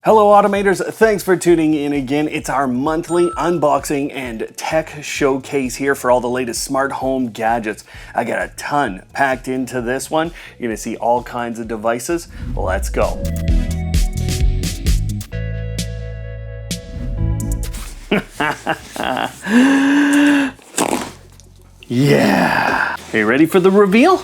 Hello Automators, thanks for tuning in again. It's our monthly unboxing and tech showcase here for all the latest smart home gadgets. I got a ton packed into this one. You're gonna see all kinds of devices. Let's go. Yeah. Are you ready for the reveal?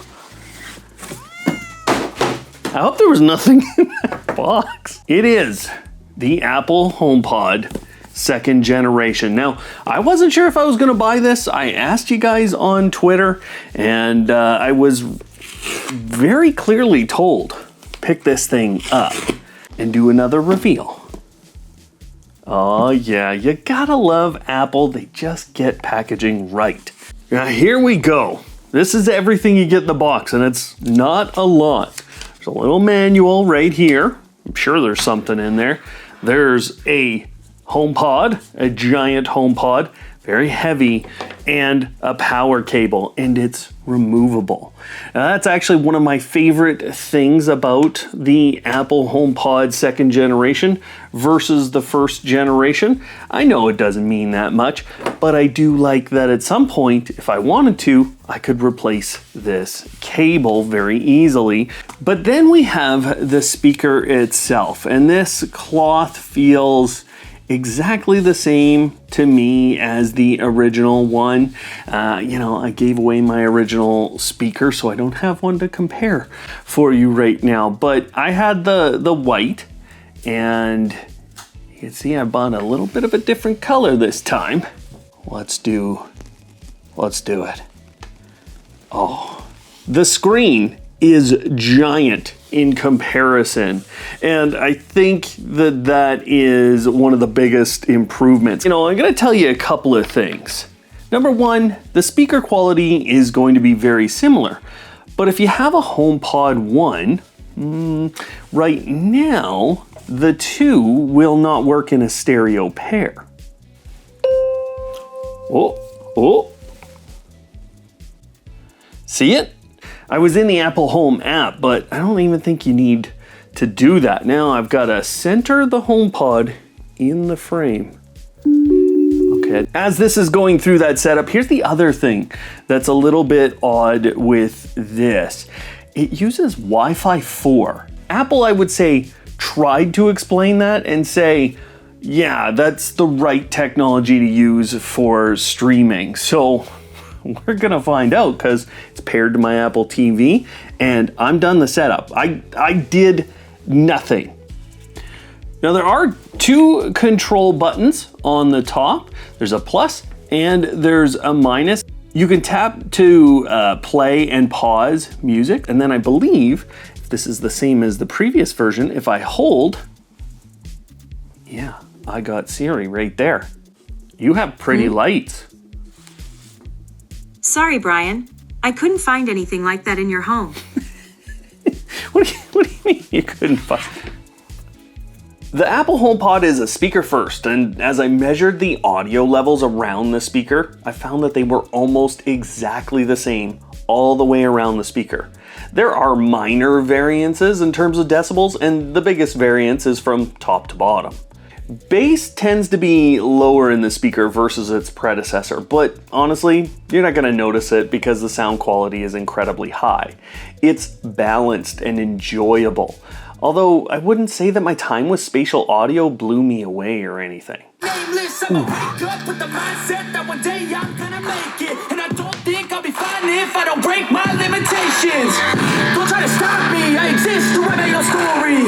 I hope there was nothing in that box. It is the Apple HomePod 2nd generation. Now, I wasn't sure if I was gonna buy this. I asked you guys on Twitter and I was very clearly told, pick this thing up and do another reveal. Oh yeah, you gotta love Apple. They just get packaging right. Now here we go. This is everything you get in the box and it's not a lot. There's a little manual right here. I'm sure there's something in there. There's a HomePod, a giant HomePod, very heavy, and a power cable, and it's removable. Now, that's actually one of my favorite things about the Apple HomePod 2nd generation versus the 1st generation. I know it doesn't mean that much, but I do like that at some point, if I wanted to, I could replace this cable very easily. But then we have the speaker itself, and this cloth feels exactly the same to me as the original one. You know, I gave away my original speaker, so I don't have one to compare for you right now. But I had the white, and you can see I bought a little bit of a different color this time. Let's do it. Oh, the screen is giant in comparison, and I think that is one of the biggest improvements. You know, I'm gonna tell you a couple of things. Number one, the speaker quality is going to be very similar, but if you have a HomePod 1, right now, the two will not work in a stereo pair. Oh. See it? I was in the Apple Home app, but I don't even think you need to do that. Now I've got to center the HomePod in the frame. Okay, as this is going through that setup, here's the other thing that's a little bit odd with this. It uses Wi-Fi 4. Apple, I would say, tried to explain that and say, yeah, that's the right technology to use for streaming. So we're gonna find out because it's paired to my Apple TV and I'm done the setup. I did nothing. Now there are two control buttons on the top. There's a plus and there's a minus. You can tap to play and pause music, and then I believe, if this is the same as the previous version, if I hold, yeah, I got Siri right there. You have pretty lights. Sorry, Brian. I couldn't find anything like that in your home. What do you mean you couldn't find? The Apple HomePod is a speaker first, and as I measured the audio levels around the speaker, I found that they were almost exactly the same all the way around the speaker. There are minor variances in terms of decibels, and the biggest variance is from top to bottom. Bass tends to be lower in the speaker versus its predecessor, but honestly, you're not going to notice it because the sound quality is incredibly high. It's balanced and enjoyable, although I wouldn't say that my time with spatial audio blew me away or anything. Nameless, I'ma wake up with the mindset that one day I'm gonna make it, and I don't think I'll be fine if I don't break my limitations. Don't try to stop me, I exist to write my own story.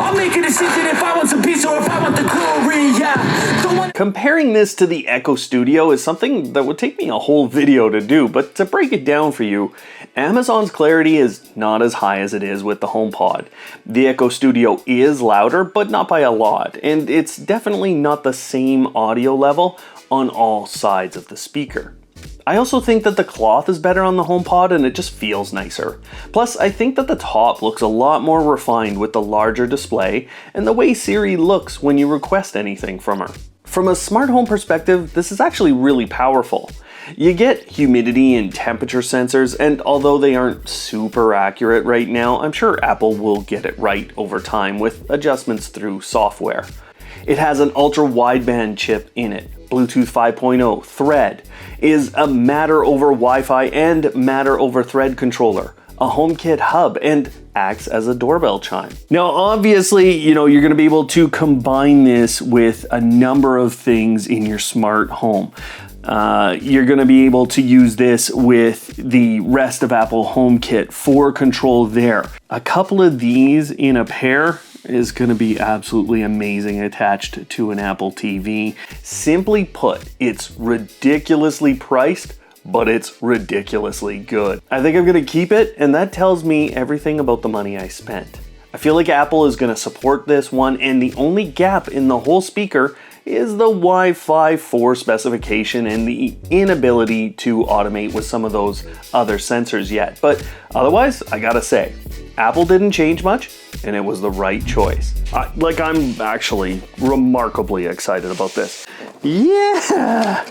I'll make a decision if I want some peace or if I want the glory, yeah. Don't want. Comparing this to the Echo Studio is something that would take me a whole video to do, but to break it down for you, Amazon's clarity is not as high as it is with the HomePod. The Echo Studio is louder, but not by a lot, and it's definitely not the same audio level on all sides of the speaker. I also think that the cloth is better on the HomePod and it just feels nicer. Plus, I think that the top looks a lot more refined with the larger display and the way Siri looks when you request anything from her. From a smart home perspective, this is actually really powerful. You get humidity and temperature sensors, and although they aren't super accurate right now, I'm sure Apple will get it right over time with adjustments through software. It has an ultra-wideband chip in it, Bluetooth 5.0, Thread, is a Matter over Wi-Fi and Matter over Thread controller, a HomeKit hub, and acts as a doorbell chime. Now, obviously, you're gonna be able to combine this with a number of things in your smart home. You're gonna be able to use this with the rest of Apple HomeKit for control there. A couple of these in a pair is gonna be absolutely amazing attached to an Apple TV. Simply put, it's ridiculously priced, but it's ridiculously good. I think I'm gonna keep it, and that tells me everything about the money I spent. I feel like Apple is gonna support this one, and the only gap in the whole speaker is the Wi-Fi 4 specification and the inability to automate with some of those other sensors yet. But otherwise, I gotta say, Apple didn't change much, and it was the right choice. I'm actually remarkably excited about this. Yeah!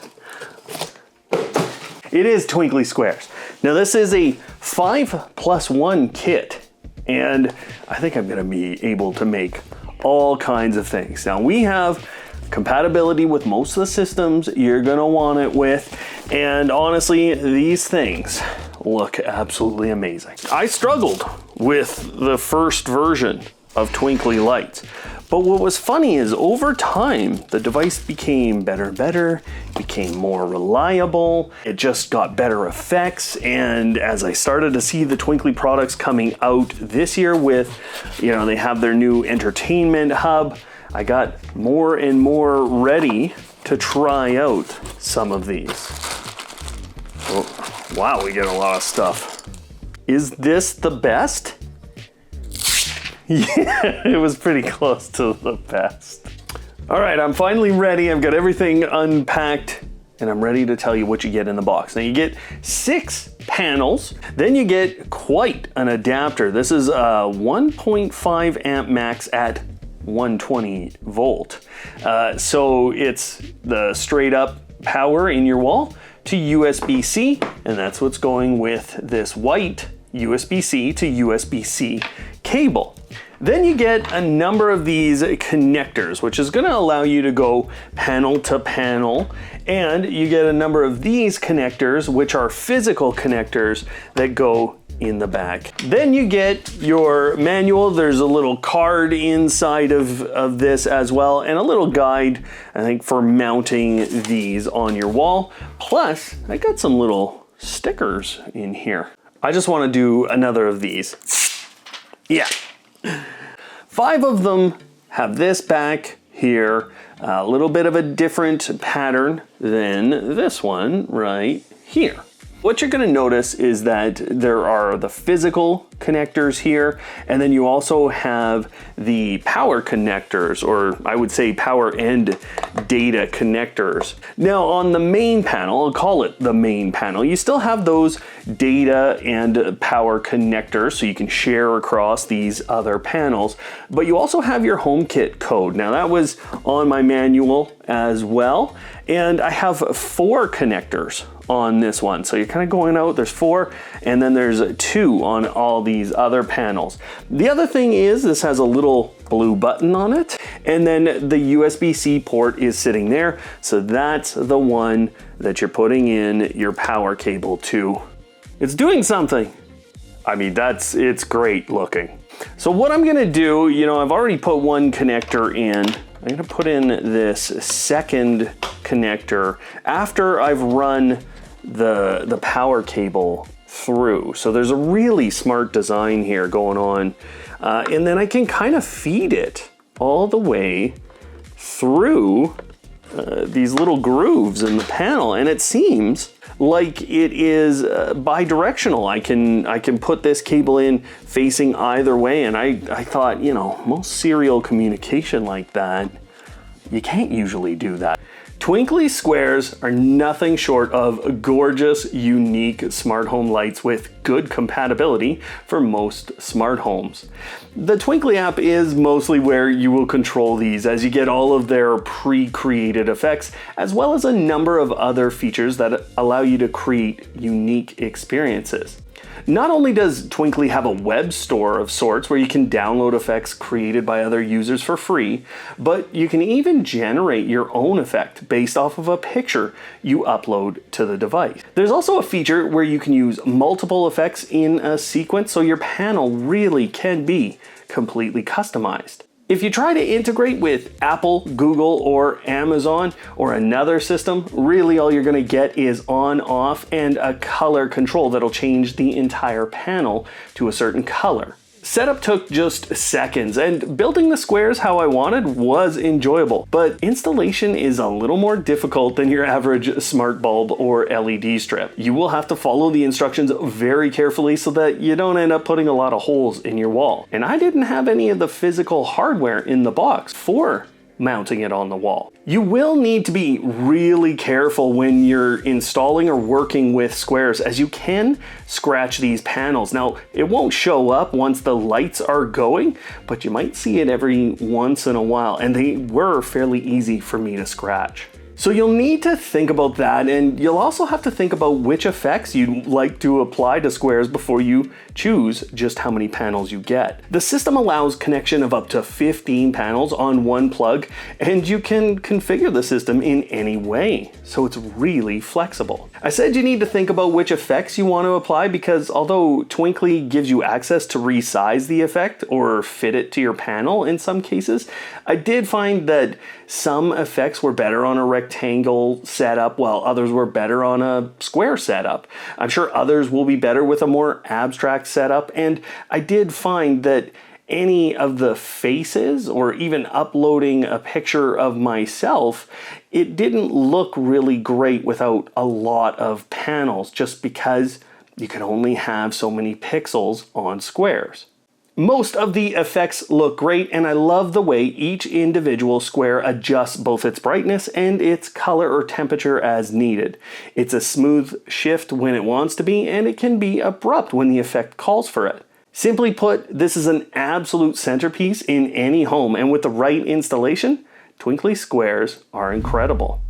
It is Twinkly Squares. Now this is a 5+1 kit, and I think I'm gonna be able to make all kinds of things. Now we have compatibility with most of the systems you're gonna want it with, and honestly, these things look absolutely amazing. I struggled with the first version of Twinkly lights, but what was funny is over time, the device became better and better, became more reliable, it just got better effects, and as I started to see the Twinkly products coming out this year with, they have their new entertainment hub, I got more and more ready to try out some of these. Oh, wow, we get a lot of stuff. Is this the best? Yeah, it was pretty close to the best. All right, I'm finally ready. I've got everything unpacked, and I'm ready to tell you what you get in the box. Now you get 6 panels, then you get quite an adapter. This is a 1.5 amp max at 120 volt. So it's the straight up power in your wall to USB-C, and that's what's going with this white USB-C to USB-C cable. Then you get a number of these connectors, which is gonna allow you to go panel to panel, and you get a number of these connectors, which are physical connectors that go in the back. Then you get your manual. There's a little card inside of this as well, and a little guide, I think, for mounting these on your wall. Plus, I got some little stickers in here. I just want to do another of these. Yeah. 5 of them have this back here, a little bit of a different pattern than this one right here. What you're gonna notice is that there are the physical connectors here, and then you also have the power connectors, or I would say power and data connectors. Now on the main panel, I'll call it the main panel, you still have those data and power connectors so you can share across these other panels, but you also have your HomeKit code. Now that was on my manual as well, and I have 4 connectors on this one. So you're kind of going out, there's 4, and then there's 2 on all these other panels. The other thing is this has a little blue button on it, and then the USB-C port is sitting there. So that's the one that you're putting in your power cable to. It's doing something. I mean, it's great looking. So what I'm gonna do, I've already put one connector in. I'm gonna put in this second connector after I've run the power cable through. So there's a really smart design here going on. And then I can kind of feed it all the way through these little grooves in the panel. And it seems like it is bi-directional. I can put this cable in facing either way. And I thought, most serial communication like that, you can't usually do that. Twinkly Squares are nothing short of gorgeous, unique smart home lights with good compatibility for most smart homes. The Twinkly app is mostly where you will control these, as you get all of their pre-created effects, as well as a number of other features that allow you to create unique experiences. Not only does Twinkly have a web store of sorts where you can download effects created by other users for free, but you can even generate your own effect based off of a picture you upload to the device. There's also a feature where you can use multiple effects in a sequence, so your panel really can be completely customized. If you try to integrate with Apple, Google, or Amazon, or another system, really all you're going to get is on, off, and a color control that'll change the entire panel to a certain color. Setup took just seconds, and building the squares how I wanted was enjoyable, but installation is a little more difficult than your average smart bulb or LED strip. You will have to follow the instructions very carefully so that you don't end up putting a lot of holes in your wall. And I didn't have any of the physical hardware in the box for mounting it on the wall. You will need to be really careful when you're installing or working with squares, as you can scratch these panels. Now, it won't show up once the lights are going, but you might see it every once in a while, and they were fairly easy for me to scratch. So you'll need to think about that, and you'll also have to think about which effects you'd like to apply to squares before you choose just how many panels you get. The system allows connection of up to 15 panels on one plug, and you can configure the system in any way, so it's really flexible. I said you need to think about which effects you want to apply because although Twinkly gives you access to resize the effect or fit it to your panel in some cases, I did find that some effects were better on a rectangle setup while others were better on a square setup. I'm sure others will be better with a more abstract setup, and I did find that any of the faces or even uploading a picture of myself, it didn't look really great without a lot of panels just because you can only have so many pixels on squares. Most of the effects look great, and I love the way each individual square adjusts both its brightness and its color or temperature as needed. It's a smooth shift when it wants to be, and it can be abrupt when the effect calls for it. Simply put, this is an absolute centerpiece in any home, and with the right installation, Twinkly Squares are incredible.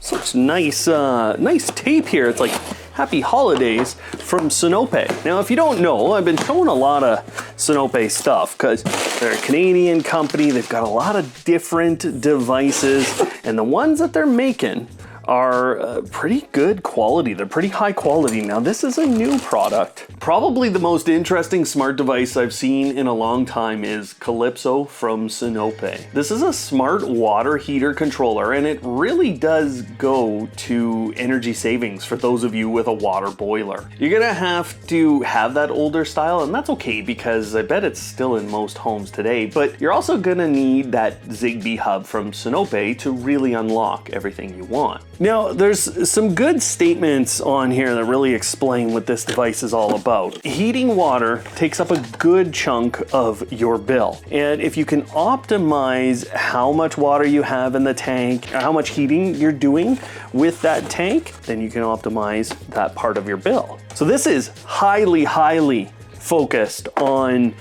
Such nice tape here. It's like Happy Holidays from Sinope. Now, if you don't know, I've been showing a lot of Sinope stuff because they're a Canadian company. They've got a lot of different devices, and the ones that they're making are pretty good quality. They're pretty high quality. Now, this is a new product. Probably the most interesting smart device I've seen in a long time is Calypso from Sinope. This is a smart water heater controller, and it really does go to energy savings for those of you with a water boiler. You're gonna have to have that older style, and that's okay because I bet it's still in most homes today, but you're also gonna need that Zigbee hub from Sinope to really unlock everything you want. Now, there's some good statements on here that really explain what this device is all about. Heating water takes up a good chunk of your bill. And if you can optimize how much water you have in the tank, how much heating you're doing with that tank, then you can optimize that part of your bill. So this is highly focused on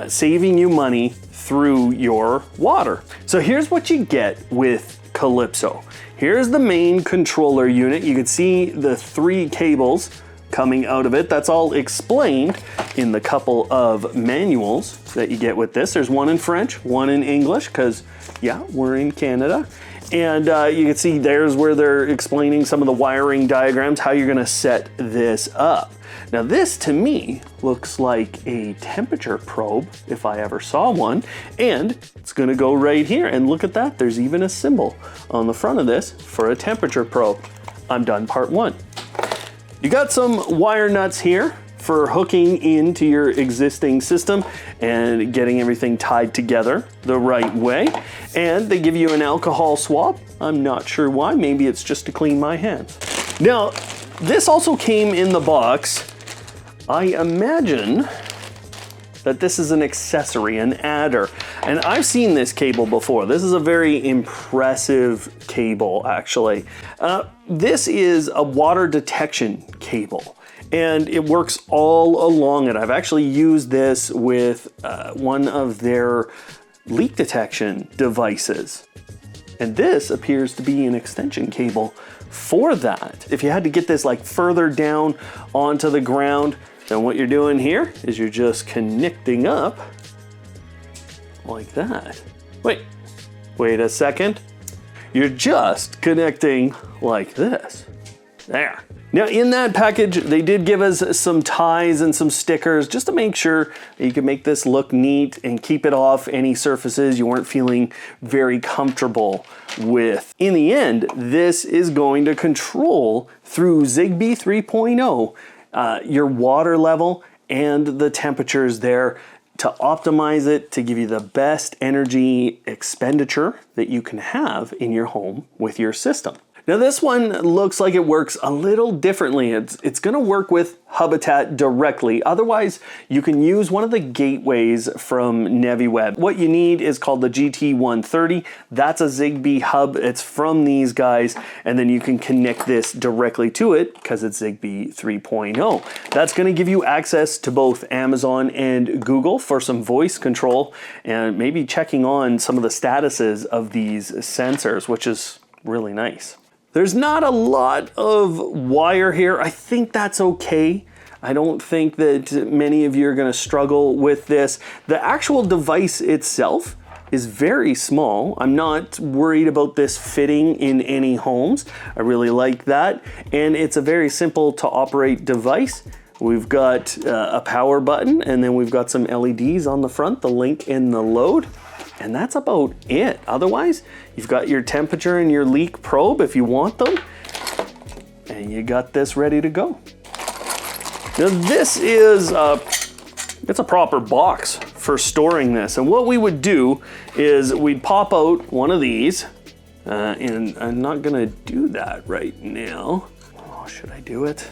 saving you money through your water. So here's what you get with Calypso. Here's the main controller unit. You can see the 3 cables coming out of it. That's all explained in the couple of manuals that you get with this. There's one in French, one in English, because yeah, we're in Canada. And you can see there's where they're explaining some of the wiring diagrams, how you're gonna set this up. Now this, to me, looks like a temperature probe, if I ever saw one, and it's gonna go right here, and look at that, there's even a symbol on the front of this for a temperature probe. I'm done part 1. You got some wire nuts here for hooking into your existing system and getting everything tied together the right way, and they give you an alcohol swab. I'm not sure why, maybe it's just to clean my hands. Now, this also came in the box. I imagine that this is an accessory, an adder. And I've seen this cable before. This is a very impressive cable, actually. This is a water detection cable, and it works all along it. I've actually used this with one of their leak detection devices. And this appears to be an extension cable for that. If you had to get this like further down onto the ground, then what you're doing here is you're just connecting up like that. Wait a second. You're just connecting like this. There. Now in that package, they did give us some ties and some stickers just to make sure that you can make this look neat and keep it off any surfaces you weren't feeling very comfortable with. In the end, this is going to control through Zigbee 3.0 your water level and the temperatures there to optimize it to give you the best energy expenditure that you can have in your home with your system. Now this one looks like it works a little differently. It's gonna work with Habitat directly. Otherwise, you can use one of the gateways from NeviWeb. What you need is called the GT130. That's a Zigbee hub. It's from these guys, and then you can connect this directly to it because it's Zigbee 3.0. That's gonna give you access to both Amazon and Google for some voice control and maybe checking on some of the statuses of these sensors, which is really nice. There's not a lot of wire here. I think that's okay. I don't think that many of you are gonna struggle with this. The actual device itself is very small. I'm not worried about this fitting in any homes. I really like that. And it's a very simple to operate device. We've got a power button, and then we've got some LEDs on the front, the link and the load. And that's about it. Otherwise, you've got your temperature and your leak probe if you want them, and you got this ready to go. Now this is it's a proper box for storing this. And what we would do is we'd pop out one of these, and I'm not gonna do that right now. Oh, should I do it?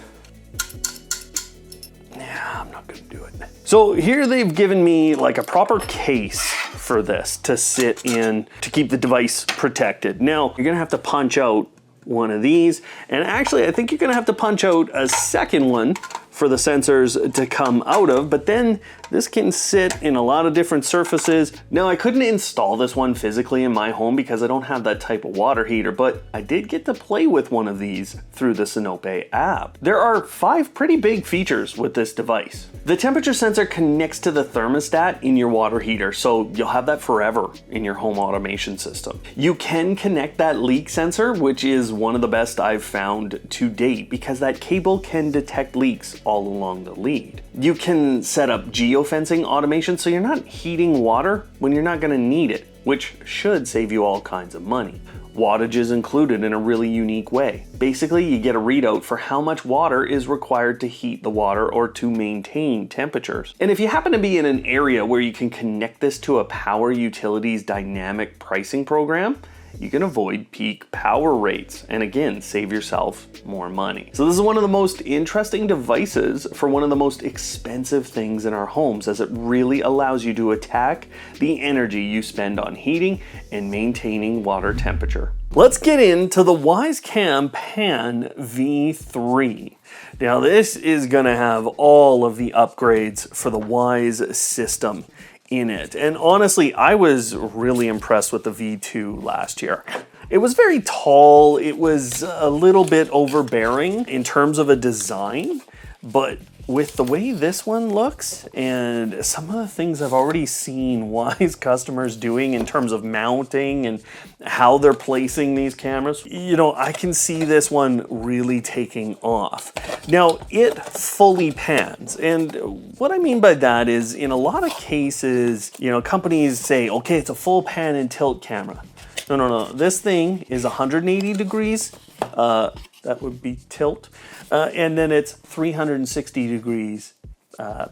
Yeah, I'm not gonna do it. So here they've given me like a proper case for this to sit in to keep the device protected. Now, you're gonna have to punch out one of these, and actually I think you're gonna have to punch out a second one for the sensors to come out of, but then this can sit in a lot of different surfaces. Now, I couldn't install this one physically in my home because I don't have that type of water heater, but I did get to play with one of these through the Sinope app. There are 5 pretty big features with this device. The temperature sensor connects to the thermostat in your water heater, so you'll have that forever in your home automation system. You can connect that leak sensor, which is one of the best I've found to date because that cable can detect leaks all along the lead. You can set up geofencing automation so you're not heating water when you're not gonna need it, which should save you all kinds of money. Wattage is included in a really unique way. Basically, you get a readout for how much water is required to heat the water or to maintain temperatures. And if you happen to be in an area where you can connect this to a power utilities dynamic pricing program, you can avoid peak power rates and again, save yourself more money. So this is one of the most interesting devices for one of the most expensive things in our homes, as it really allows you to attack the energy you spend on heating and maintaining water temperature. Let's get into the Wyze Cam Pan V3. Now this is gonna have all of the upgrades for the Wyze system in it. And honestly, I was really impressed with the V2 last year. It was very tall, it was a little bit overbearing in terms of a design, but with the way this one looks and some of the things I've already seen Wyze customers doing in terms of mounting and how they're placing these cameras, you know, I can see this one really taking off. Now, it fully pans, and what I mean by that is in a lot of cases, you know, companies say, okay, it's a full pan and tilt camera. No, this thing is 180 degrees, that would be tilt, and then it's 360 degrees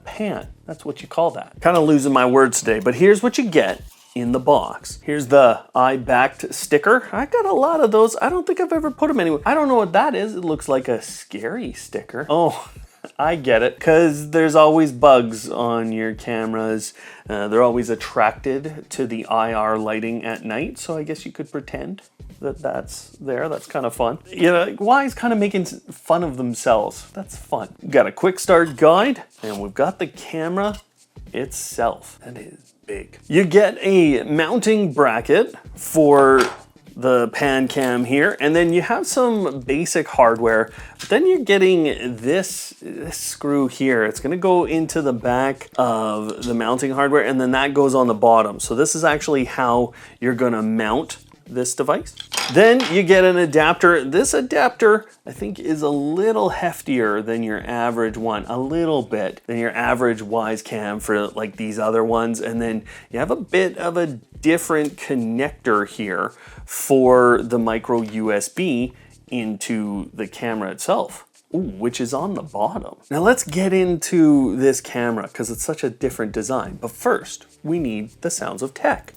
pan. That's what you call that. Kind of losing my words today, but here's what you get in the box. Here's the eye-backed sticker. I got a lot of those. I don't think I've ever put them anywhere. I don't know what that is. It looks like a scary sticker. Oh, I get it, because there's always bugs on your cameras. They're always attracted to the IR lighting at night, so I guess you could pretend that that's there. That's kind of fun. You know, Wyze kind of making fun of themselves. That's fun. Got a quick start guide, and we've got the camera itself. That is big. You get a mounting bracket for the pan cam here, and then you have some basic hardware, but then you're getting this screw here. It's going to go into the back of the mounting hardware, and then that goes on the bottom. So this is actually how you're going to mount this device. Then you get an adapter. This adapter, I think, is a little heftier than your average one, a little bit than your average Wyze Cam for like these other ones. And then you have a bit of a different connector here for the micro USB into the camera itself. Ooh, which is on the bottom. Now let's get into this camera because it's such a different design. But first, we need the sounds of tech.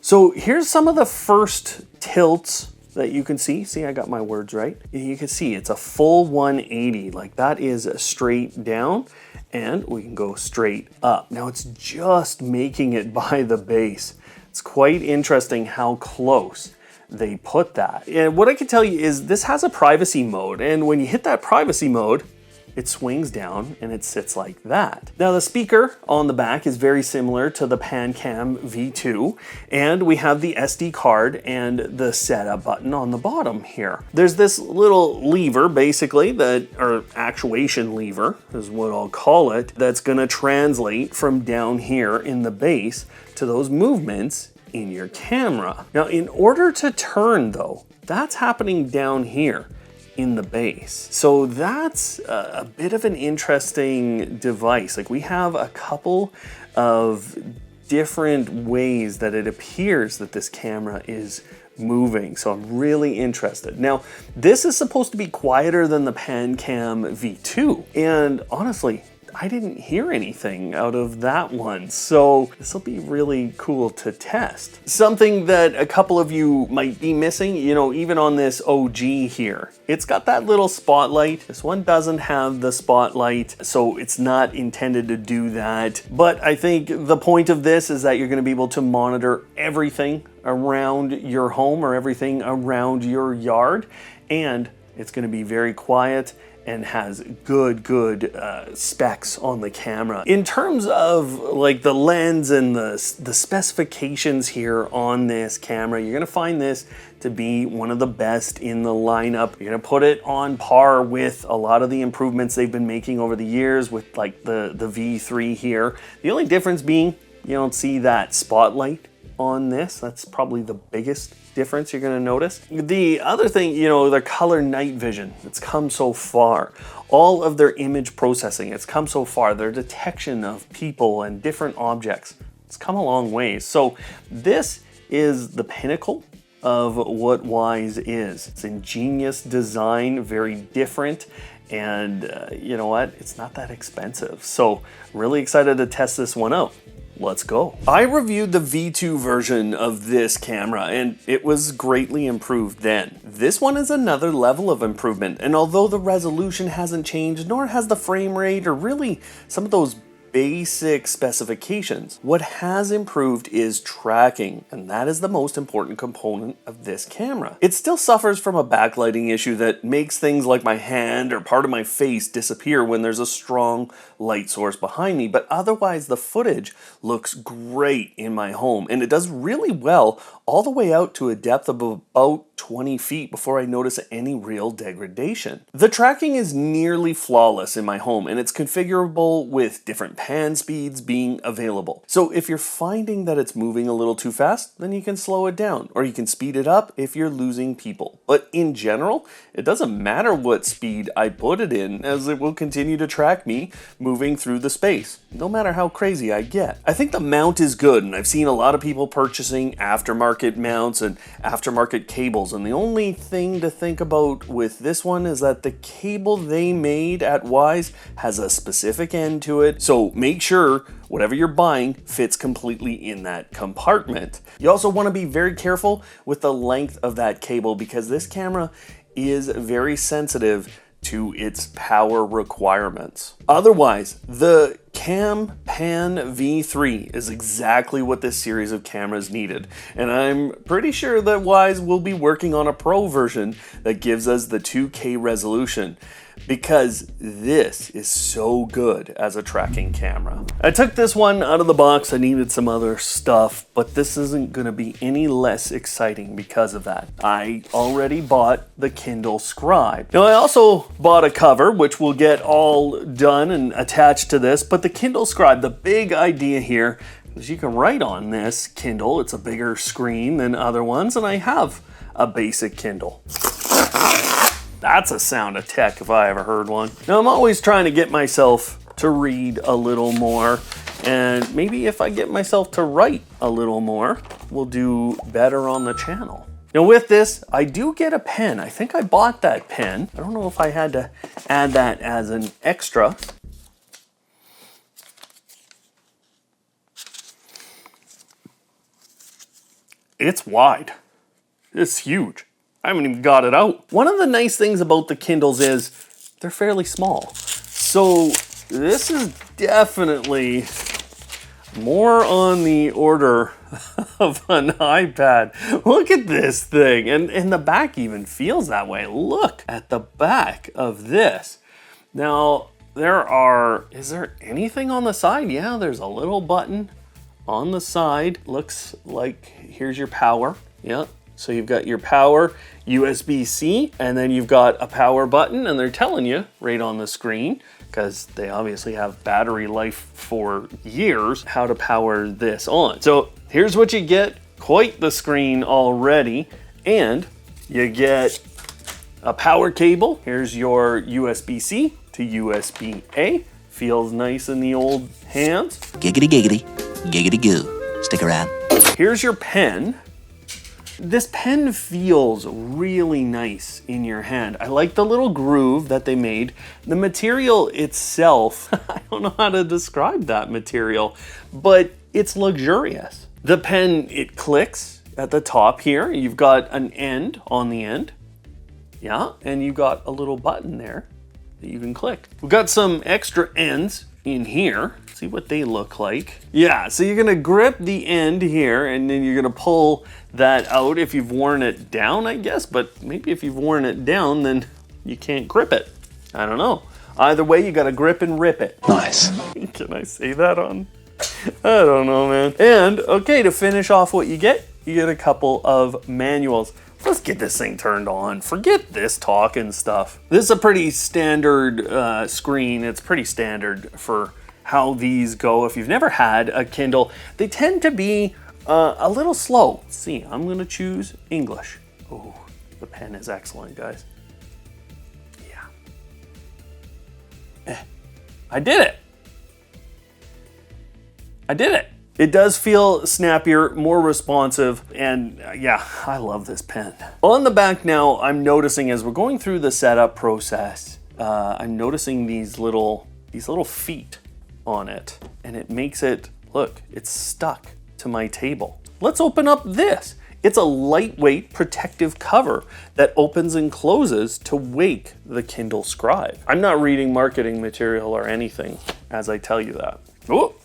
So here's some of the first tilts that you can see. See, I got my words right. You can see it's a full 180, like that is straight down, and we can go straight up. Now it's just making it by the base. It's quite interesting how close they put that. And what I can tell you is this has a privacy mode, and when you hit that privacy mode, it swings down and it sits like that. Now the speaker on the back is very similar to the Pan Cam V2, and we have the SD card and the setup button on the bottom here. There's this little lever basically or actuation lever is what I'll call it, that's gonna translate from down here in the base to those movements in your camera. Now in order to turn though, that's happening down here in the base. So that's a bit of an interesting device. Like we have a couple of different ways that it appears that this camera is moving. So I'm really interested. Now, this is supposed to be quieter than the Pan Cam V2. And honestly, I didn't hear anything out of that one, so this will be really cool to test. Something that a couple of you might be missing, you know, even on this OG here, it's got that little spotlight. This one doesn't have the spotlight, so it's not intended to do that. But I think the point of this is that you're going to be able to monitor everything around your home or everything around your yard, and it's going to be very quiet and has good specs on the camera. In terms of like the lens and the specifications here on this camera, you're gonna find this to be one of the best in the lineup. You're gonna put it on par with a lot of the improvements they've been making over the years with like the V3 here. The only difference being you don't see that spotlight on this. That's probably the biggest difference you're going to notice. The other thing, you know, their color night vision, it's come so far. All of their image processing, it's come so far. Their detection of people and different objects, it's come a long way. So this is the pinnacle of what Wyze is. It's ingenious design, very different, and you know what? It's not that expensive. So really excited to test this one out. Let's go. I reviewed the V2 version of this camera and it was greatly improved then. This one is another level of improvement, and although the resolution hasn't changed, nor has the frame rate or really some of those basic specifications, what has improved is tracking, and that is the most important component of this camera. It still suffers from a backlighting issue that makes things like my hand or part of my face disappear when there's a strong light source behind me, but otherwise the footage looks great in my home, and it does really well all the way out to a depth of about 20 feet before I notice any real degradation. The tracking is nearly flawless in my home, and it's configurable with different pan speeds being available. So if you're finding that it's moving a little too fast, then you can slow it down, or you can speed it up if you're losing people. But in general, it doesn't matter what speed I put it in, as it will continue to track me moving through the space, no matter how crazy I get. I think the mount is good, and I've seen a lot of people purchasing aftermarket mounts and aftermarket cables, and the only thing to think about with this one is that the cable they made at Wyze has a specific end to it, so make sure whatever you're buying fits completely in that compartment. You also want to be very careful with the length of that cable, because this camera is very sensitive to its power requirements. Otherwise, the Cam Pan V3 is exactly what this series of cameras needed, and I'm pretty sure that Wyze will be working on a pro version that gives us the 2K resolution, because this is so good as a tracking camera. I took this one out of the box. I needed some other stuff, but this isn't gonna be any less exciting because of that. I already bought the Kindle Scribe. Now I also bought a cover, which will get all done and attached to this, but the Kindle Scribe, the big idea here is you can write on this Kindle. It's a bigger screen than other ones, and I have a basic Kindle. That's a sound of tech if I ever heard one. Now I'm always trying to get myself to read a little more, and maybe if I get myself to write a little more, we'll do better on the channel. Now with this, I do get a pen. I think I bought that pen. I don't know if I had to add that as an extra. It's wide. It's huge. I haven't even got it out. One of the nice things about the Kindles is they're fairly small. So this is definitely more on the order of an iPad. Look at this thing. And the back even feels that way. Look at the back of this. Now, is there anything on the side? Yeah, there's a little button on the side. Looks like here's your power. Yeah. So you've got your power, USB-C, and then you've got a power button, and they're telling you right on the screen, because they obviously have battery life for years, how to power this on. So here's what you get, quite the screen already, and you get a power cable. Here's your USB-C to USB-A. Feels nice in the old hands. Giggity giggity, giggity goo. Stick around. Here's your pen. This pen feels really nice in your hand. I like the little groove that they made. The material itself, I don't know how to describe that material, but it's luxurious. The pen, it clicks at the top here. You've got an end on the end. Yeah, and you've got a little button there that you can click. We've got some extra ends in here. See what they look like. Yeah, so you're gonna grip the end here, and then you're gonna pull that out if you've worn it down, I guess, but maybe if you've worn it down, then you can't grip it. I don't know. Either way, you gotta grip and rip it. Nice. Can I say that on? I don't know, man. And, okay, to finish off what you get a couple of manuals. Let's get this thing turned on. Forget this talk and stuff. This is a pretty standard screen. It's pretty standard for how these go. If you've never had a Kindle, they tend to be a little slow. Let's see, I'm gonna choose English. Oh, the pen is excellent, guys. Yeah. I did it. I did it. It does feel snappier, more responsive, and yeah, I love this pen. On the back now, I'm noticing as we're going through the setup process, I'm noticing these little feet on it, and it makes it, look, it's stuck to my table. Let's open up this. It's a lightweight protective cover that opens and closes to wake the Kindle Scribe. I'm not reading marketing material or anything as I tell you that. Ooh.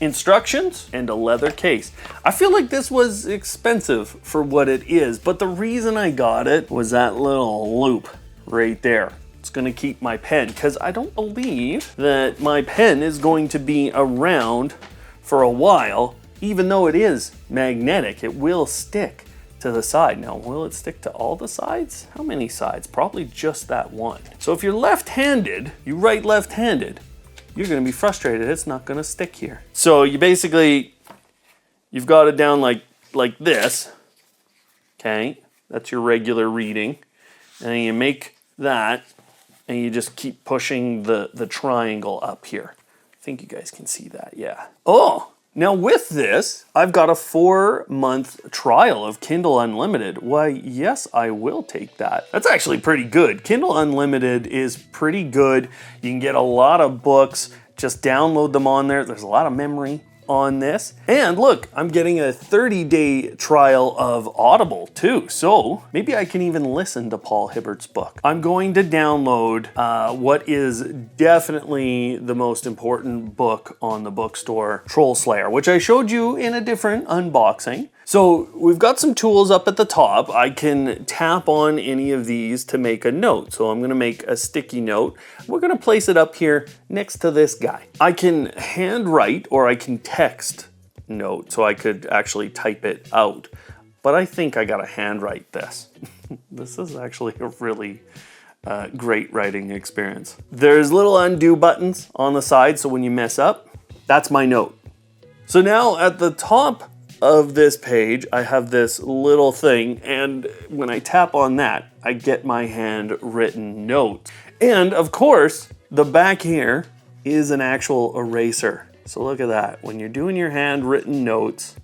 Instructions and a leather case. I feel like this was expensive for what it is, but the reason I got it was that little loop right there. It's gonna keep my pen, because I don't believe that my pen is going to be around for a while. Even though it is magnetic, it will stick to the side. Now, will it stick to all the sides? How many sides? Probably just that one. So if you're left-handed, you write left-handed, you're gonna be frustrated. It's not gonna stick here. So you've got it down like this, okay? That's your regular reading. And then you make that, and you just keep pushing the triangle up here. I think you guys can see that, yeah. Oh, now with this, I've got a 4-month trial of Kindle Unlimited. Why, yes, I will take that. That's actually pretty good. Kindle Unlimited is pretty good. You can get a lot of books, just download them on there. There's a lot of memory on this. And look, I'm getting a 30-day trial of Audible too. So maybe I can even listen to Paul Hibbert's book. I'm going to download what is definitely the most important book on the bookstore, Troll Slayer, which I showed you in a different unboxing. So we've got some tools up at the top. I can tap on any of these to make a note. So I'm gonna make a sticky note. We're gonna place it up here next to this guy. I can handwrite or I can text note, so I could actually type it out. But I think I gotta handwrite this. This is actually a really great writing experience. There's little undo buttons on the side, so when you mess up, that's my note. So now at the top of this page, I have this little thing, and when I tap on that, I get my handwritten note. And of course, the back here is an actual eraser. So look at that. When you're doing your handwritten notes,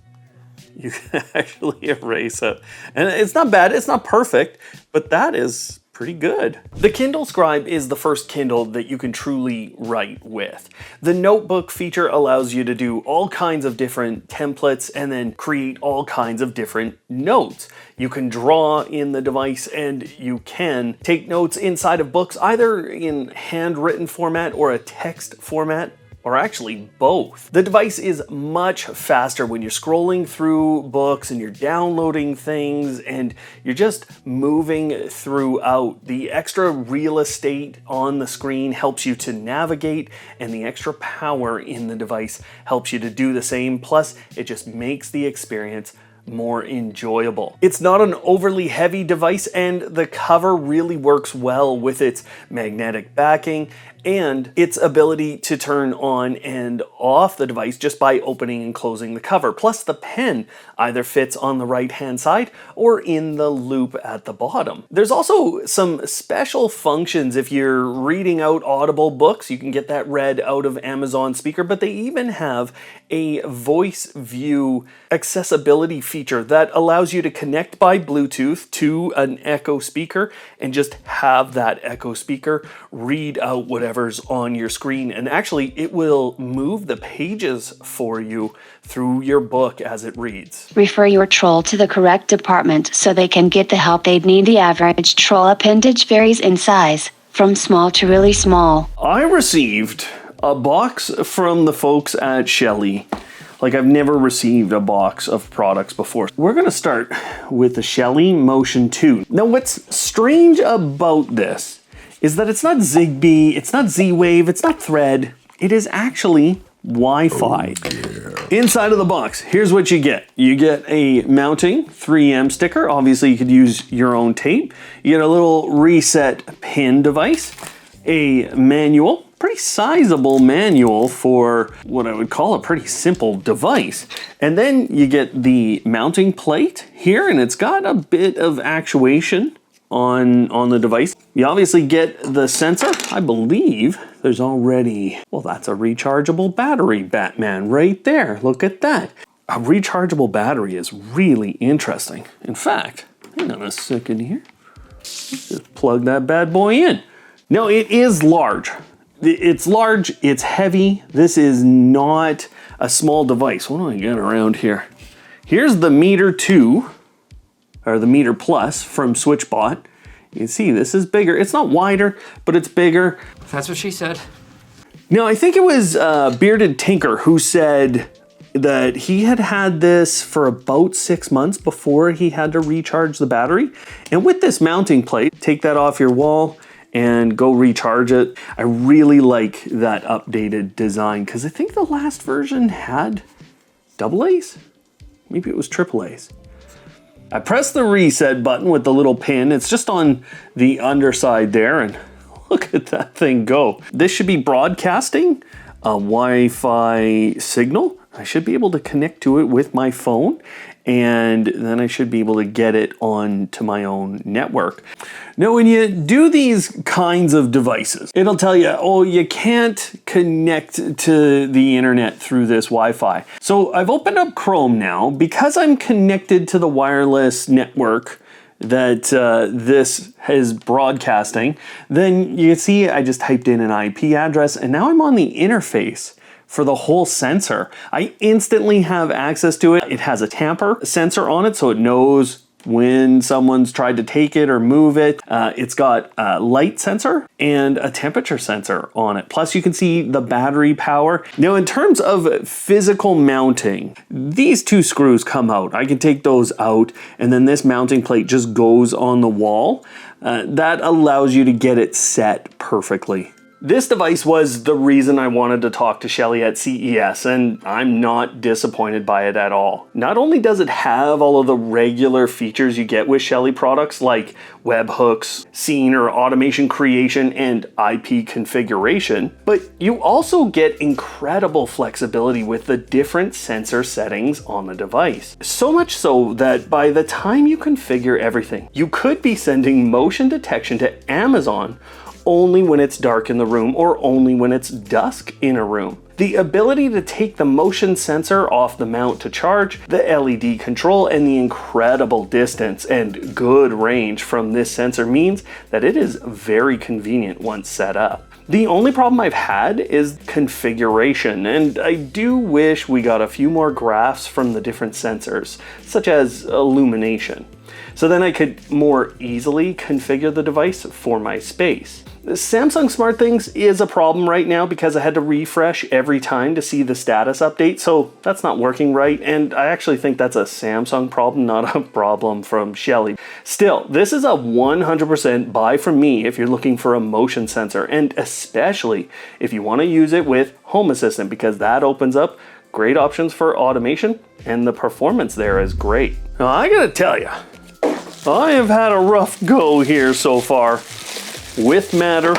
you can actually erase it. And it's not bad, it's not perfect, but that is pretty good. The Kindle Scribe is the first Kindle that you can truly write with. The notebook feature allows you to do all kinds of different templates and then create all kinds of different notes. You can draw in the device and you can take notes inside of books either in handwritten format or a text format, or actually both. The device is much faster when you're scrolling through books and you're downloading things and you're just moving throughout. The extra real estate on the screen helps you to navigate, and the extra power in the device helps you to do the same. Plus, it just makes the experience more enjoyable. It's not an overly heavy device, and the cover really works well with its magnetic backing and its ability to turn on and off the device just by opening and closing the cover. Plus, the pen either fits on the right-hand side or in the loop at the bottom. There's also some special functions if you're reading out Audible books. You can get that read out of Amazon Speaker, but they even have a voice view accessibility feature that allows you to connect by Bluetooth to an Echo speaker and just have that Echo speaker read out whatever's on your screen. And actually, it will move the pages for you through your book as it reads. Refer your troll to the correct department so they can get the help they need. The average troll appendage varies in size, from small to really small. I received a box from the folks at Shelly. Like, I've never received a box of products before. We're gonna start with the Shelly Motion 2. Now, what's strange about this is that it's not Zigbee, it's not Z-Wave, it's not Thread. It is actually Wi-Fi. Inside of the box, here's what you get. You get a mounting 3M sticker. Obviously, you could use your own tape. You get a little reset pin device, a manual, pretty sizable manual for what I would call a pretty simple device. And then you get the mounting plate here, and it's got a bit of actuation on the device. You obviously get the sensor. I believe there's already, well, that's a rechargeable battery, Batman, right there. Look at that. A rechargeable battery is really interesting. In fact, hang on a second here. Let's just plug that bad boy in. Now, it is large. It's large, it's heavy. This is not a small device. What do I got around here? Here's the Meter 2, or the Meter Plus from SwitchBot. You can see this is bigger. It's not wider, but it's bigger. That's what she said. Now, I think it was Bearded Tinker who said that he had this for about 6 months before he had to recharge the battery. And with this mounting plate, take that off your wall and go recharge it. I really like that updated design because I think the last version had AA's. Maybe it was AAA's. I press the reset button with the little pin. It's just on the underside there, and look at that thing go. This should be broadcasting a Wi-Fi signal. I should be able to connect to it with my phone, and then I should be able to get it onto my own network. Now, when you do these kinds of devices, it'll tell you, oh, you can't connect to the internet through this Wi-Fi. So I've opened up Chrome now. Because I'm connected to the wireless network that this is broadcasting, then you can see I just typed in an IP address, and now I'm on the interface for the whole sensor. I instantly have access to it. It has a tamper sensor on it, so it knows when someone's tried to take it or move it. It's got a light sensor and a temperature sensor on it. Plus you can see the battery power. Now in terms of physical mounting, these two screws come out. I can take those out, and then this mounting plate just goes on the wall. That allows you to get it set perfectly. This device was the reason I wanted to talk to Shelly at CES, and I'm not disappointed by it at all. Not only does it have all of the regular features you get with Shelly products like webhooks, scene or automation creation, and IP configuration, but you also get incredible flexibility with the different sensor settings on the device. So much so that by the time you configure everything, you could be sending motion detection to Amazon only when it's dark in the room or only when it's dusk in a room. The ability to take the motion sensor off the mount to charge, the LED control, and the incredible distance and good range from this sensor means that it is very convenient once set up. The only problem I've had is configuration, and I do wish we got a few more graphs from the different sensors, such as illumination, so then I could more easily configure the device for my space. Samsung SmartThings is a problem right now because I had to refresh every time to see the status update, so that's not working right, and I actually think that's a Samsung problem, not a problem from Shelly. Still, this is a 100% buy from me if you're looking for a motion sensor, and especially if you want to use it with Home Assistant, because that opens up great options for automation, and the performance there is great. Now, I gotta tell you, I have had a rough go here so far with Matter,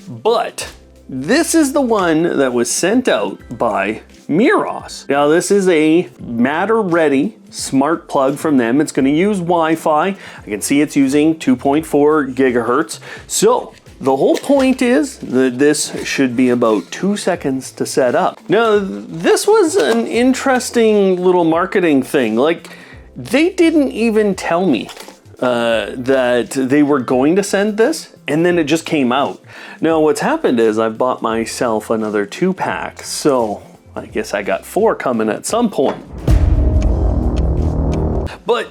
but this is the one that was sent out by Miros. Now this is a Matter ready smart plug from them. It's going to use Wi-Fi. I can see it's using 2.4 gigahertz. So the whole point is that this should be about 2 seconds to set up. Now this was an interesting little marketing thing. Like, they didn't even tell me that they were going to send this, and then it just came out. Now what's happened is I've bought myself another 2-pack, so I guess I got 4 coming at some point. But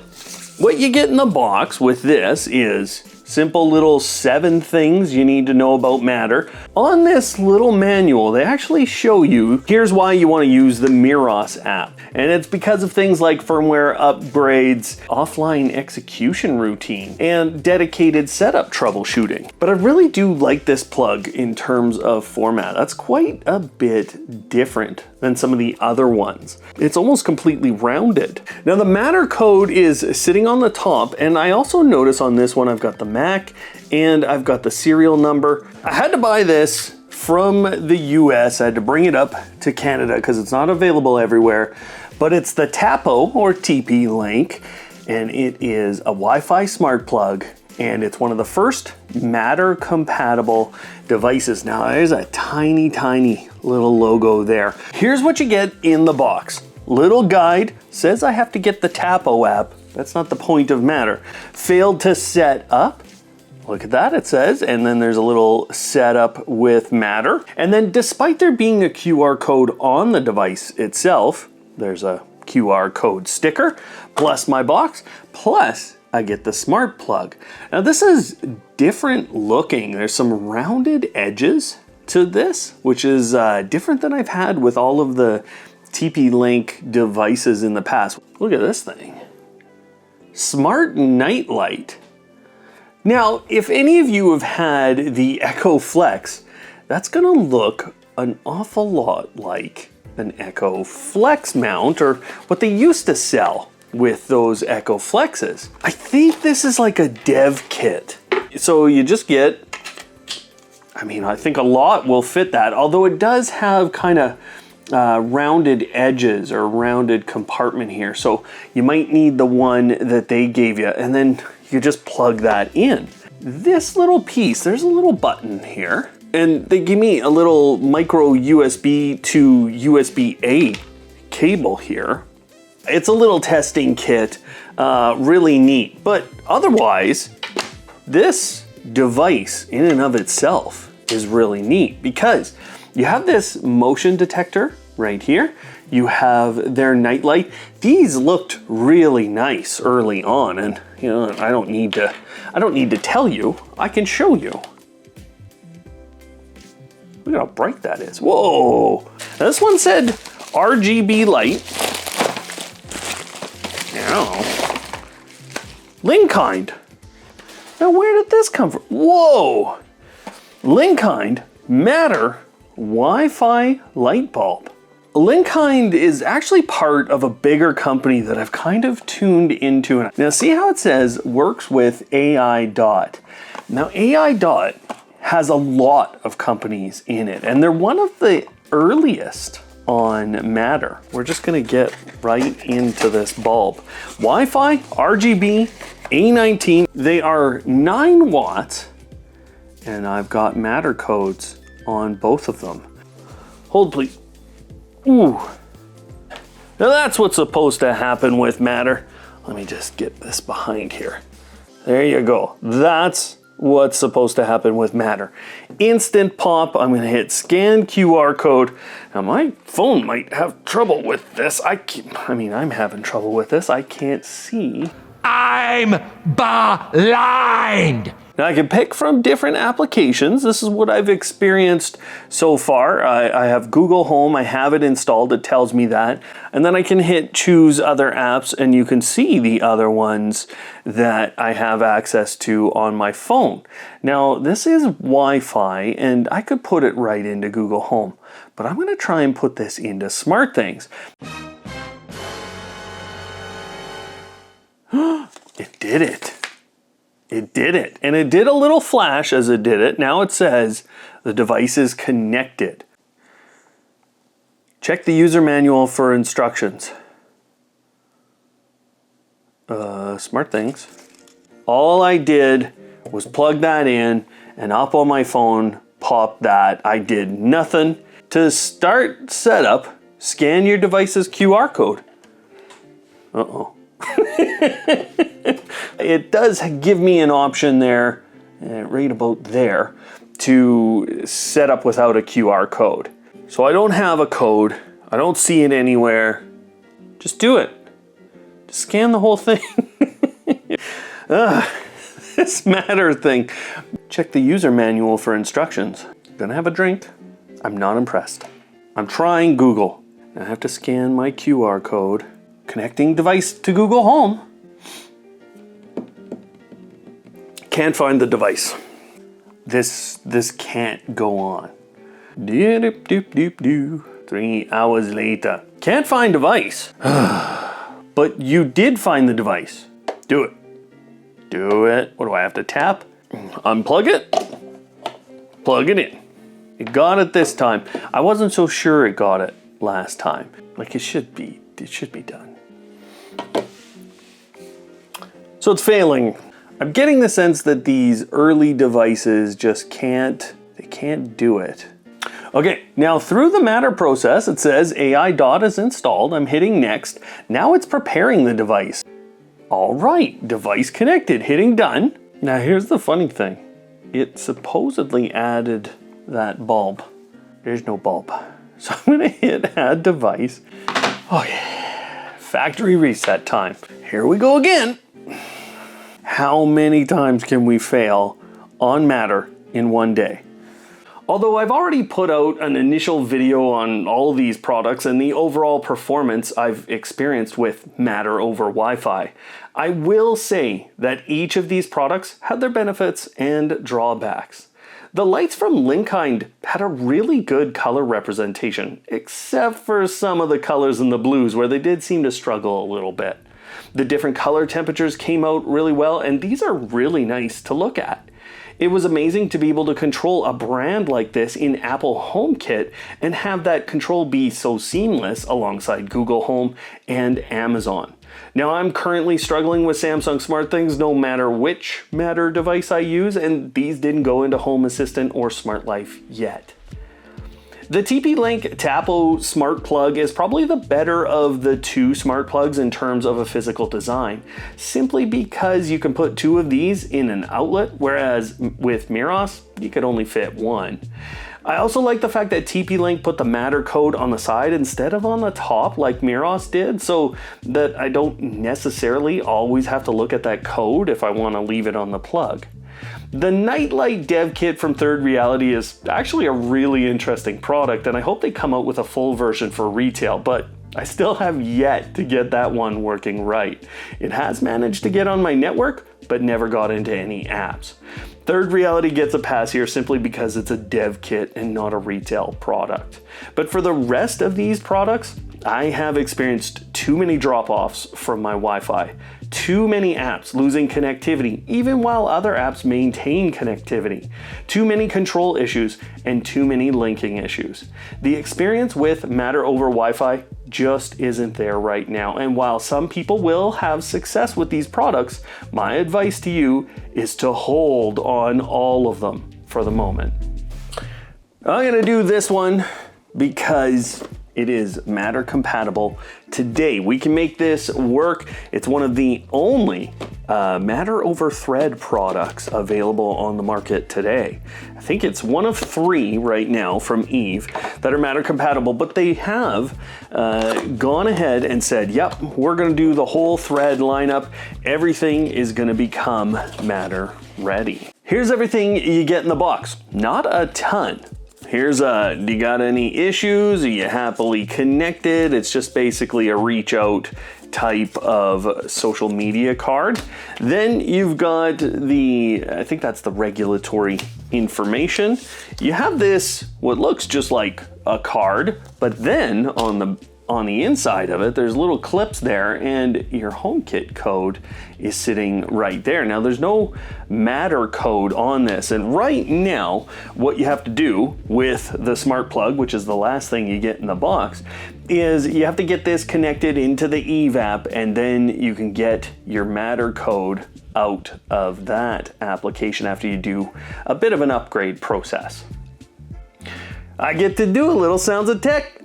what you get in the box with this is simple little 7 things you need to know about Matter. On this little manual, they actually show you, here's why you want to use the Miros app. And it's because of things like firmware upgrades, offline execution routine, and dedicated setup troubleshooting. But I really do like this plug in terms of format. That's quite a bit different than some of the other ones. It's almost completely rounded. Now the Matter code is sitting on the top, and I also notice on this one I've got the Mac and I've got the serial number. I had to buy this from the US. I had to bring it up to Canada because it's not available everywhere, but it's the TAPO or TP-Link, and it is a Wi-Fi smart plug, and it's one of the first Matter compatible devices. Now there's a tiny, tiny little logo there. Here's what you get in the box. Little guide, says I have to get the TAPO app. That's not the point of Matter. Failed to set up. Look at that, it says, and then there's a little setup with Matter. And then despite there being a QR code on the device itself, there's a QR code sticker, plus my box, plus I get the smart plug. Now this is different looking. There's some rounded edges to this, which is different than I've had with all of the TP-Link devices in the past. Look at this thing. Smart night light. Now, if any of you have had the Echo Flex, that's gonna look an awful lot like an Echo Flex mount, or what they used to sell with those Echo Flexes. I think this is like a dev kit. So you just get, I think a lot will fit that, although it does have kind of rounded edges or rounded compartment here. So you might need the one that they gave you, and then you just plug that in. This little piece, there's a little button here, and they give me a little micro USB to USB-A cable here. It's a little testing kit, really neat, but otherwise, this device in and of itself is really neat because You have this motion detector right here. You have their nightlight. These looked really nice early on, and you know, I don't need to tell you. I can show you. Look at how bright that is. Whoa. Now this one said RGB light. Now, Linkind. Now where did this come from? Whoa. Linkind Matter Wi-Fi light bulb. Linkind is actually part of a bigger company that I've kind of tuned into. Now see how it says works with AI Dot. Now AI Dot has a lot of companies in it, and they're one of the earliest on Matter. We're just gonna get right into this bulb. Wi-Fi, RGB, A19, they are 9 watts, and I've got Matter codes on both of them. Hold please. Ooh. Now that's what's supposed to happen with Matter. Let me just get this behind here. There you go. That's what's supposed to happen with Matter. Instant pop. I'm gonna hit scan QR code. Now my phone might have trouble with this. I'm having trouble with this. I can't see. I'm blind. Now I can pick from different applications. This is what I've experienced so far. I have Google Home, I have it installed, it tells me that. And then I can hit choose other apps, and you can see the other ones that I have access to on my phone. Now this is Wi-Fi, and I could put it right into Google Home, but I'm gonna try and put this into SmartThings. It did it. It did it. And it did a little flash as it did it. Now it says the device is connected. Check the user manual for instructions. SmartThings. All I did was plug that in, and up on my phone popped that. I did nothing. To start setup, scan your device's QR code. Uh-oh. It does give me an option there, right about there, to set up without a QR code. So I don't have a code. I don't see it anywhere. Just do it. Just scan the whole thing. This Matter thing. Check the user manual for instructions. Gonna have a drink. I'm not impressed. I'm trying Google. I have to scan my QR code. Connecting device to Google Home. Can't find the device. This can't go on. 3 hours later. Can't find device. But you did find the device. Do it. Do it. What do I have to tap? Unplug it. Plug it in. It got it this time. I wasn't so sure it got it last time. Like it should be done. So it's failing. I'm getting the sense that these early devices just can't do it. Okay, now through the Matter process, it says AI Dot is installed. I'm hitting next. Now it's preparing the device. All right, device connected, hitting done. Now here's the funny thing. It supposedly added that bulb. There's no bulb. So I'm gonna hit add device. Oh yeah, factory reset time. Here we go again. How many times can we fail on Matter in one day? Although I've already put out an initial video on all these products and the overall performance I've experienced with Matter over Wi-Fi, I will say that each of these products had their benefits and drawbacks. The lights from Linkind had a really good color representation, except for some of the colors in the blues where they did seem to struggle a little bit. The different color temperatures came out really well, and these are really nice to look at. It was amazing to be able to control a brand like this in Apple HomeKit and have that control be so seamless alongside Google Home and Amazon. Now I'm currently struggling with Samsung SmartThings no matter which Matter device I use, and these didn't go into Home Assistant or Smart Life yet. The TP-Link Tapo smart plug is probably the better of the two smart plugs in terms of a physical design, simply because you can put 2 of these in an outlet, whereas with Miros, you could only fit 1. I also like the fact that TP-Link put the Matter code on the side instead of on the top like Miros did, so that I don't necessarily always have to look at that code if I want to leave it on the plug. The Nightlight dev kit from Third Reality is actually a really interesting product, and I hope they come out with a full version for retail, but I still have yet to get that one working right. It has managed to get on my network, but never got into any apps. Third Reality gets a pass here simply because it's a dev kit and not a retail product. But for the rest of these products, I have experienced too many drop-offs from my Wi-Fi, too many apps losing connectivity even while other apps maintain connectivity, too many control issues, and too many linking issues. The experience with Matter over Wi-Fi just isn't there right now, and while some people will have success with these products, my advice to you is to hold on all of them for the moment. I'm gonna do this one because it is Matter compatible today. We can make this work. It's one of the only Matter over Thread products available on the market today. I think it's one of 3 right now from Eve that are Matter compatible, but they have gone ahead and said, yep, we're gonna do the whole Thread lineup. Everything is gonna become Matter ready. Here's everything you get in the box. Not a ton. Here's do you got any issues? Are you happily connected? It's just basically a reach out type of social media card. Then you've got I think that's the regulatory information. You have this, what looks just like a card, but then on the inside of it, there's little clips there, and your HomeKit code is sitting right there. Now, there's no Matter code on this, and right now, what you have to do with the smart plug, which is the last thing you get in the box, is you have to get this connected into the Eve app, and then you can get your Matter code out of that application after you do a bit of an upgrade process. I get to do a little Sounds of Tech.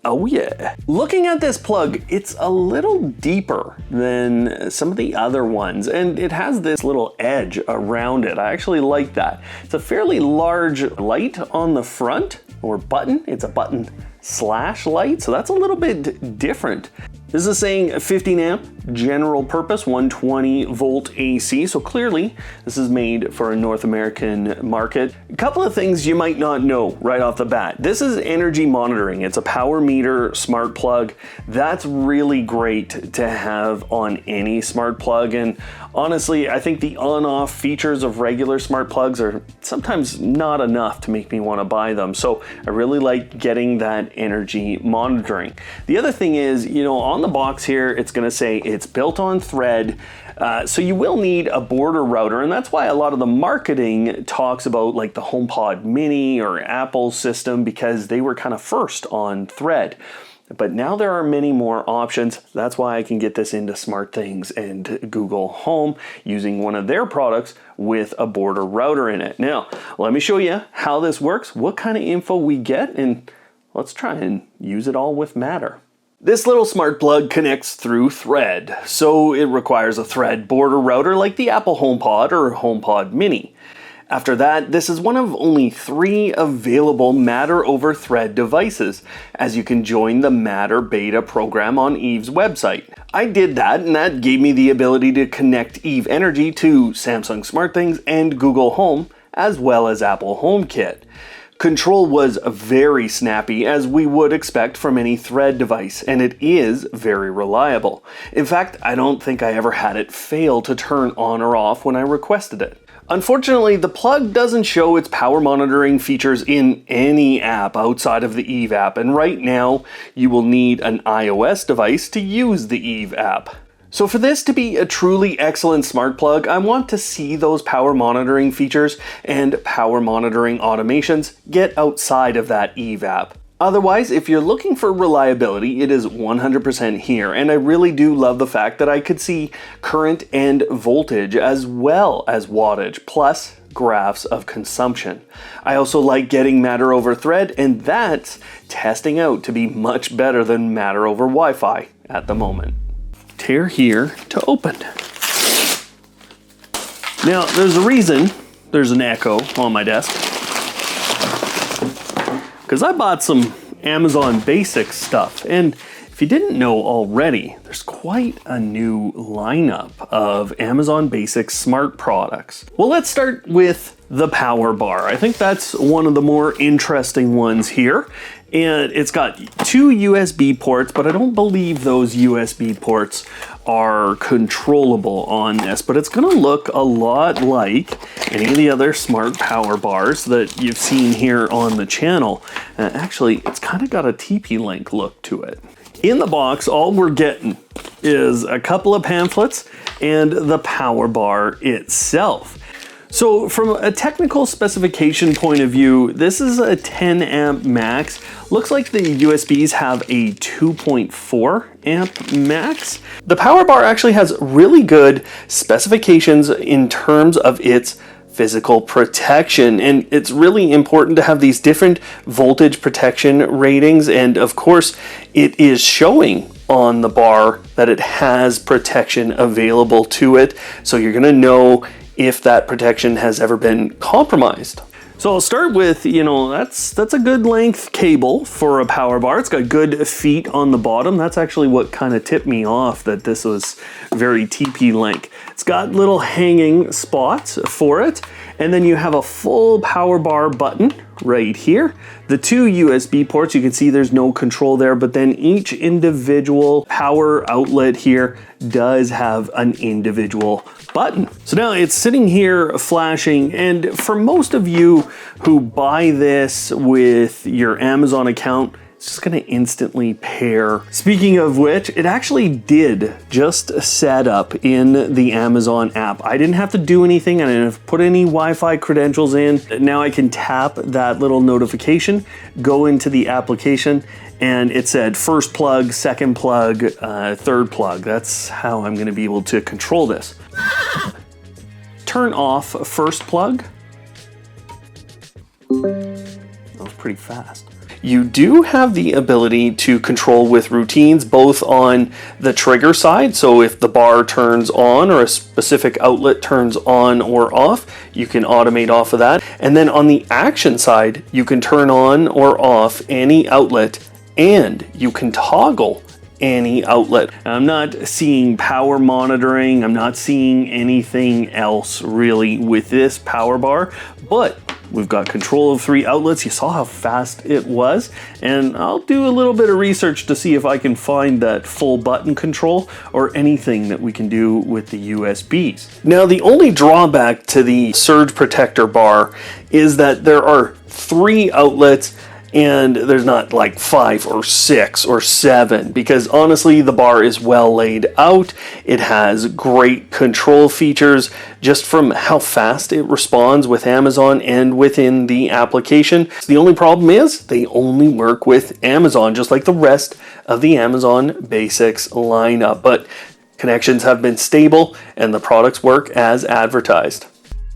Oh yeah. Looking at this plug, it's a little deeper than some of the other ones, and it has this little edge around it. I actually like that. It's a fairly large light on the front, or button. It's a button slash light, so that's a little bit different. This is saying 15 amp, general purpose, 120 volt AC, so clearly this is made for a North American market. A couple of things you might not know right off the bat. This is energy monitoring. It's a power meter smart plug. That's really great to have on any smart plug, and honestly, I think the on-off features of regular smart plugs are sometimes not enough to make me want to buy them, so I really like getting that energy monitoring. The other thing is, on the box here, it's going to say it's built on Thread, so you will need a border router, and that's why a lot of the marketing talks about like the HomePod Mini or Apple system, because they were kind of first on Thread. But now there are many more options. That's why I can get this into SmartThings and Google Home using one of their products with a border router in it. Now, let me show you how this works, what kind of info we get, and let's try and use it all with Matter. This little smart plug connects through Thread, so it requires a Thread border router like the Apple HomePod or HomePod Mini. After that, this is one of only 3 available Matter over Thread devices, as you can join the Matter beta program on Eve's website. I did that, and that gave me the ability to connect Eve Energy to Samsung SmartThings and Google Home, as well as Apple HomeKit. Control was very snappy, as we would expect from any Thread device, and it is very reliable. In fact, I don't think I ever had it fail to turn on or off when I requested it. Unfortunately, the plug doesn't show its power monitoring features in any app outside of the Eve app, and right now you will need an iOS device to use the Eve app. So for this to be a truly excellent smart plug, I want to see those power monitoring features and power monitoring automations get outside of that Eve app. Otherwise, if you're looking for reliability, it is 100% here, and I really do love the fact that I could see current and voltage as well as wattage, plus graphs of consumption. I also like getting Matter over Thread, and that's testing out to be much better than Matter over Wi-Fi at the moment. Tear here to open. Now, there's a reason there's an echo on my desk. because I bought some Amazon Basics stuff, and if you didn't know already, there's quite a new lineup of Amazon Basics smart products. Well, let's start with the power bar. I think that's one of the more interesting ones here. And it's got 2 USB ports, but I don't believe those USB ports are controllable on this, but it's gonna look a lot like any of the other smart power bars that you've seen here on the channel. Actually, it's kind of got a TP-Link look to it. In the box, all we're getting is a couple of pamphlets and the power bar itself. So from a technical specification point of view, this is a 10 amp max. Looks like the USBs have a 2.4 amp max. The power bar actually has really good specifications in terms of its physical protection, and it's really important to have these different voltage protection ratings, and of course it is showing on the bar that it has protection available to it, so you're going to know if that protection has ever been compromised. So I'll start with, that's a good length cable for a power bar. It's got good feet on the bottom. That's actually what kind of tipped me off that this was very TP-Link. It's got little hanging spots for it. And then you have a full power bar button right here. The 2 USB ports, you can see there's no control there, but then each individual power outlet here does have an individual button. So now it's sitting here flashing, and for most of you who buy this with your Amazon account, it's just gonna instantly pair. Speaking of which, it actually did just set up in the Amazon app. I didn't have to do anything. I didn't have to put any Wi-Fi credentials in. Now I can tap that little notification, go into the application, and it said first plug, second plug, third plug. That's how I'm gonna be able to control this. Turn off first plug. That was pretty fast. You do have the ability to control with routines, both on the trigger side. So if the bar turns on or a specific outlet turns on or off, you can automate off of that. And then on the action side, you can turn on or off any outlet, and you can toggle any outlet. I'm not seeing power monitoring. I'm not seeing anything else really with this power bar, but we've got control of 3 outlets. You saw how fast it was, and I'll do a little bit of research to see if I can find that full button control or anything that we can do with the USBs. Now, the only drawback to the surge protector bar is that there are 3 outlets, and there's not like 5 or 6 or 7, because honestly the bar is well laid out. It has great control features just from how fast it responds with Amazon and within the application. The only problem is they only work with Amazon, just like the rest of the Amazon Basics lineup, but connections have been stable and the products work as advertised.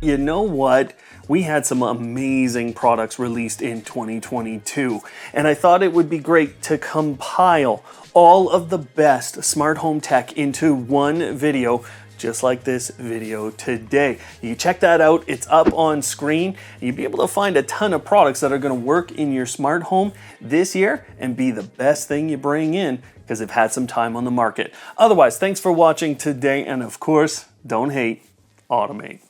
You know what? We had some amazing products released in 2022, and I thought it would be great to compile all of the best smart home tech into one video, just like this video today. You check that out, it's up on screen. You'll be able to find a ton of products that are gonna work in your smart home this year and be the best thing you bring in because they've had some time on the market. Otherwise, thanks for watching today, and of course, don't hate, automate.